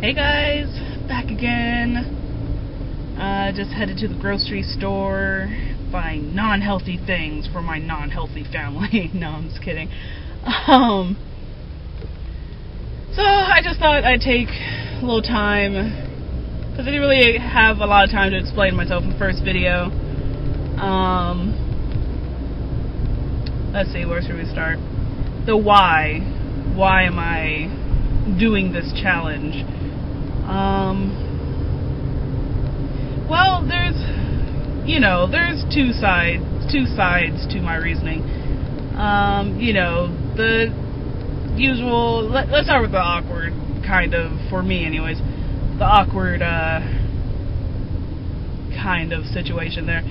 Hey guys, back again. Just headed to the grocery store, buying non-healthy things for my non-healthy family. No, I'm just kidding. So I just thought I'd take a little time, because I didn't really have a lot of time to explain myself in the first video. Let's see, where should we start? The why. Why am I doing this challenge? Well, there's two sides to my reasoning. The usual, let's start with the awkward, kind of, for me anyways, the awkward, kind of situation there.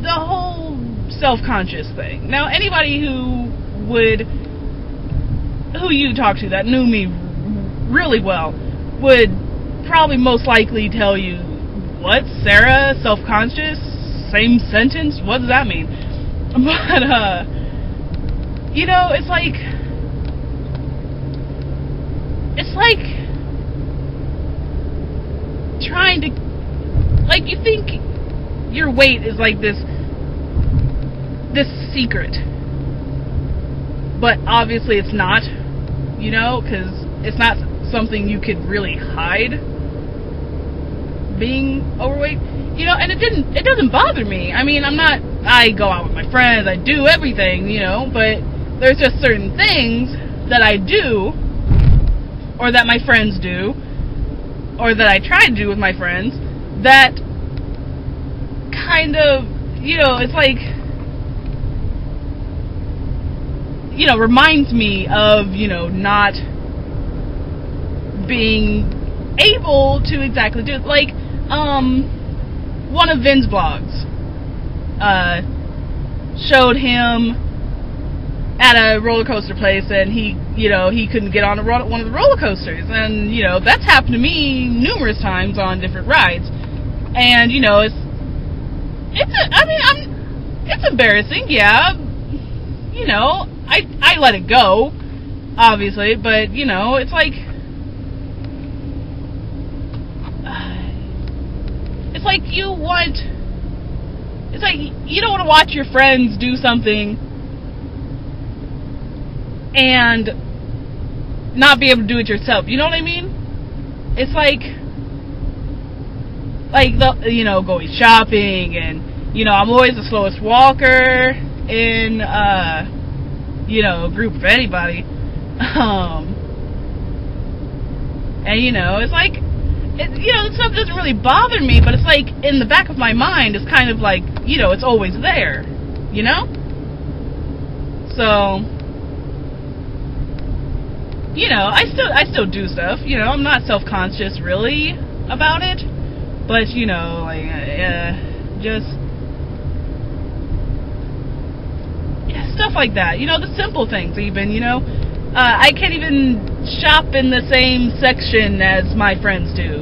The whole self-conscious thing. Now, anybody who you talk to that knew me really well would probably most likely tell you, what, Sarah, self-conscious, same sentence, what does that mean? But it's like trying to, like, you think your weight is like this secret, but obviously it's not, because it's not something you could really hide, being overweight, and it doesn't bother me. I mean, I go out with my friends, I do everything, but there's just certain things that I do, or that my friends do, or that I try to do with my friends, that kind of, it's like, reminds me of, not being able to exactly do it. Like, one of Vin's vlogs showed him at a roller coaster place, and he couldn't get on one of the roller coasters, and that's happened to me numerous times on different rides, and it's embarrassing, yeah. I let it go, obviously, but it's like you don't want to watch your friends do something and not be able to do it yourself. You know what I mean? It's like going shopping, and I'm always the slowest walker in a group of anybody, and it's like, this stuff doesn't really bother me, but it's like in the back of my mind, it's kind of like, it's always there, so I still do stuff, I'm not self-conscious really about it, but just stuff like that, the simple things even, I can't even shop in the same section as my friends do,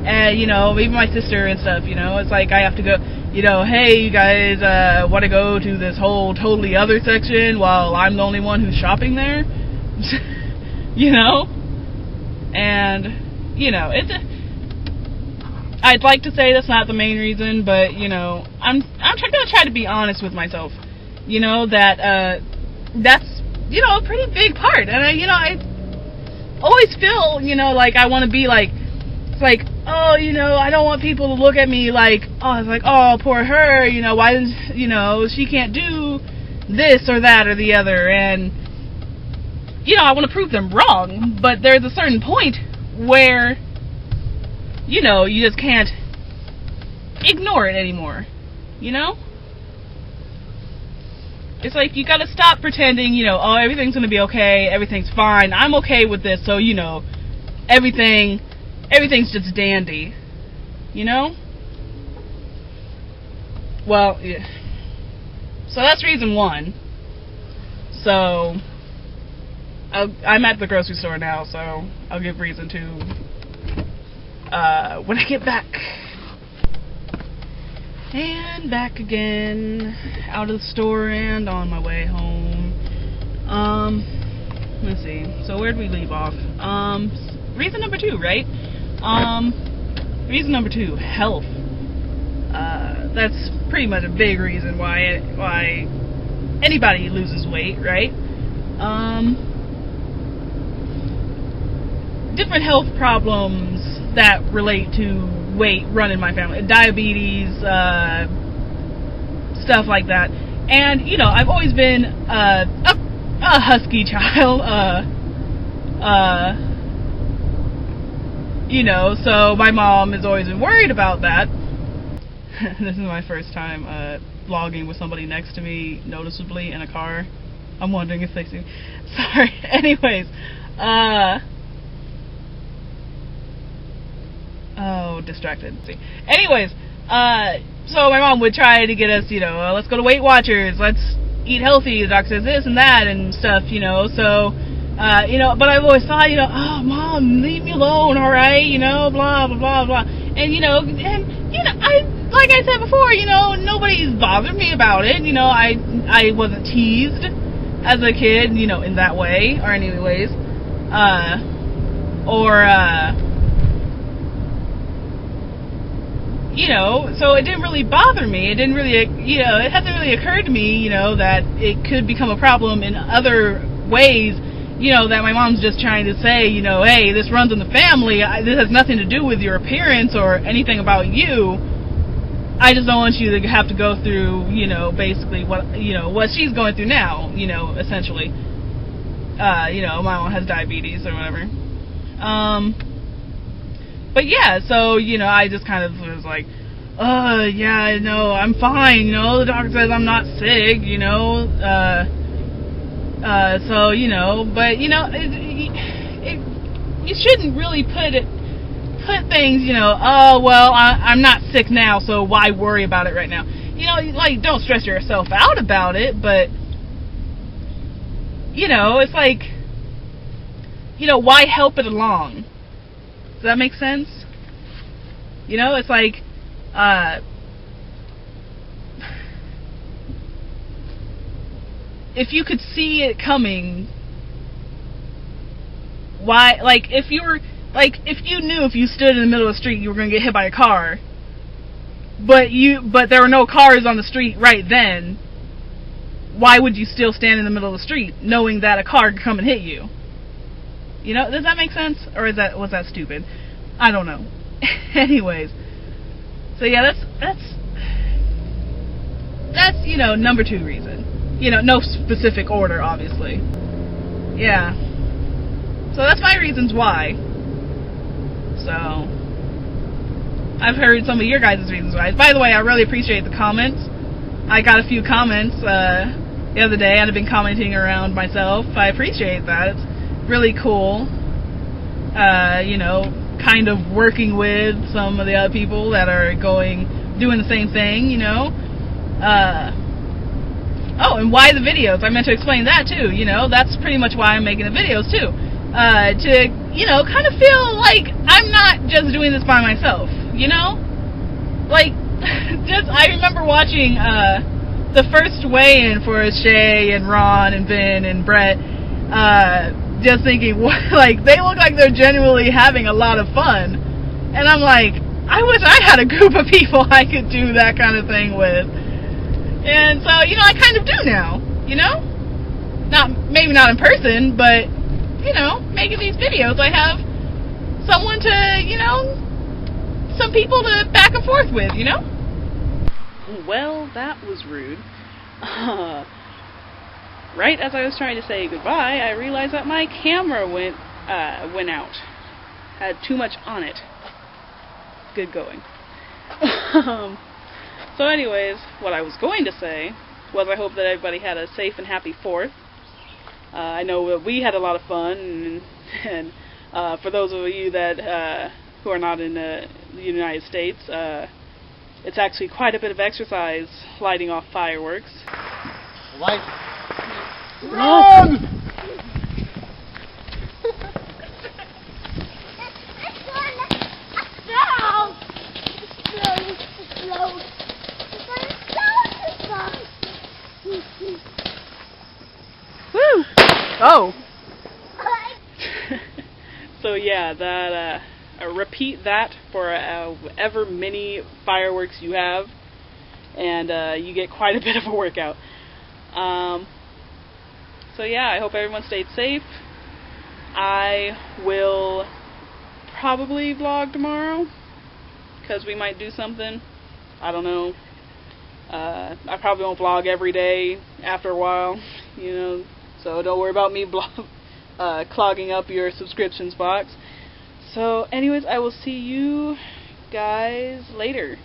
and, even my sister and stuff, it's like I have to go, hey, you guys, want to go to this whole totally other section while I'm the only one who's shopping there, and, I'd like to say that's not the main reason, but, I'm gonna try to be honest with myself, that, that's, a pretty big part, and I always feel, like I want to be like, it's like, oh, I don't want people to look at me like, oh, it's like, oh, poor her, why does, she can't do this or that or the other, and, I want to prove them wrong, but there's a certain point where, you just can't ignore it anymore, It's like, you gotta stop pretending, oh, everything's gonna be okay, everything's fine, I'm okay with this, so, everything's just dandy, Well, yeah. So that's reason one. So, I'm at the grocery store now, so I'll give reason two when I get back. And back again, out of the store and on my way home. let's see. So where did we leave off? Reason number 2, right? Reason number 2, health. That's pretty much a big reason why anybody loses weight, right? Different health problems that relate to weight run in my family. Diabetes, stuff like that. And, you know, I've always been a husky child, you know, so my mom has always been worried about that. This is my first time vlogging with somebody next to me noticeably in a car. I'm wondering if they see me. Sorry. Anyways, oh, distracted. See. Anyways, so my mom would try to get us, you know, let's go to Weight Watchers, let's eat healthy, the doctor says this and that and stuff, you know, so, you know, but I've always thought, you know, oh, Mom, leave me alone, alright, you know, blah, blah, blah, blah, and, you know, like I said before, you know, nobody's bothered me about it, you know, I wasn't teased as a kid, you know, in that way, or anyways, you know, so it didn't really bother me. It didn't really, you know, it hasn't really occurred to me, you know, that it could become a problem in other ways, you know, that my mom's just trying to say, you know, hey, this runs in the family. This has nothing to do with your appearance or anything about you. I just don't want you to have to go through, you know, basically what she's going through now, you know, essentially. You know, my mom has diabetes or whatever. But yeah, so, you know, I just kind of was like, yeah, no, I'm fine, you know, the doctor says I'm not sick, you know, so, you know, but, you know, you shouldn't really put things, you know, oh, well, I'm not sick now, so why worry about it right now? You know, like, don't stress yourself out about it, but, you know, it's like, you know, why help it along? Does that make sense? You know, it's like, if you could see it coming, why, like, if you knew if you stood in the middle of the street you were going to get hit by a car, but there were no cars on the street right then, why would you still stand in the middle of the street knowing that a car could come and hit you? You know, does that make sense? Or was that stupid? I don't know. Anyways. So yeah, that's, you know, number 2 reason. You know, no specific order, obviously. Yeah. So that's my reasons why. So, I've heard some of your guys' reasons why. By the way, I really appreciate the comments. I got a few comments the other day, and I've been commenting around myself. I appreciate that. It's really cool, you know, kind of working with some of the other people that are doing the same thing, you know. Oh, and why the videos? I meant to explain that too, you know. That's pretty much why I'm making the videos too. To, you know, kind of feel like I'm not just doing this by myself, you know. Like, I remember watching the first weigh-in for Shay and Ron and Ben and Brett, just thinking, like, they look like they're genuinely having a lot of fun. And I'm like, I wish I had a group of people I could do that kind of thing with. And so, you know, I kind of do now, you know? Maybe not in person, but, you know, making these videos, I have someone to, you know, some people to back and forth with, you know? Well, that was rude. Right as I was trying to say goodbye, I realized that my camera went out. Had too much on it. Good going. So anyways, what I was going to say was I hope that everybody had a safe and happy 4th. I know that we had a lot of fun, and for those of you that who are not in the United States, it's actually quite a bit of exercise lighting off fireworks. Light. Run! Woo! Oh. So yeah, that repeat that for ever many fireworks you have, and you get quite a bit of a workout. So yeah, I hope everyone stayed safe. I will probably vlog tomorrow, because we might do something. I don't know. I probably won't vlog every day after a while, you know, so don't worry about me clogging up your subscriptions box. So anyways, I will see you guys later.